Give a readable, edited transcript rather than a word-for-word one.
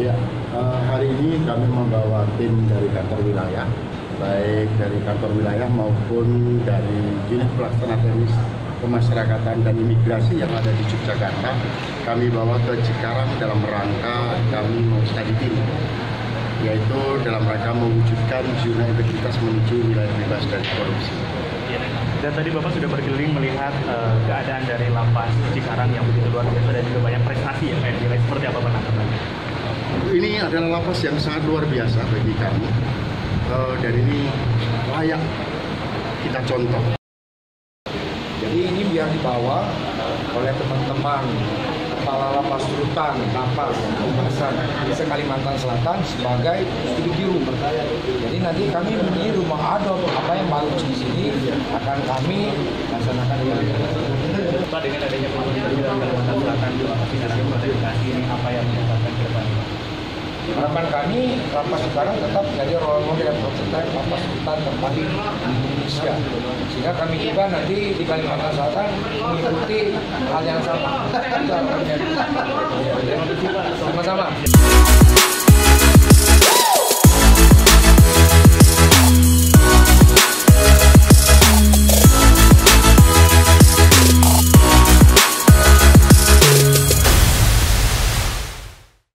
Ya, hari ini kami membawa tim dari kantor wilayah, baik dari kantor wilayah maupun dari unit pelaksana teknis pemasyarakatan dan imigrasi yang ada di Yogyakarta. Kami bawa ke Cikarang dalam rangka kami mau study tim, yaitu dalam rangka mewujudkan zona integritas menuju wilayah bebas dari korupsi. Dan tadi Bapak sudah berkeliling melihat keadaan dari lapas Cikarang yang begitu luar biasa dan juga banyak prestasi yang saya kira. Seperti apa penangkapannya? Ini adalah lapas yang sangat luar biasa bagi kami, dan ini layak kita contoh. Jadi ini biar dibawa oleh teman-teman kepala lapas rutan, lapas, Pemasan, Kalimantan Selatan sebagai studi biru. Jadi nanti kami mempunyai rumah adop, apa yang bagus di sini akan kami laksanakan dengan Pak, dengan adanya pembangunan di Kalimantan Selatan di lapas Cikarang edukasi ini apa yang dilakukan ke depan? harapan kami lapas sekarang tetap menjadi role model prototipe lapas rutan terbaik di Indonesia. Sehingga kami juga nanti di Kalimantan Selatan mengikuti hal yang sama.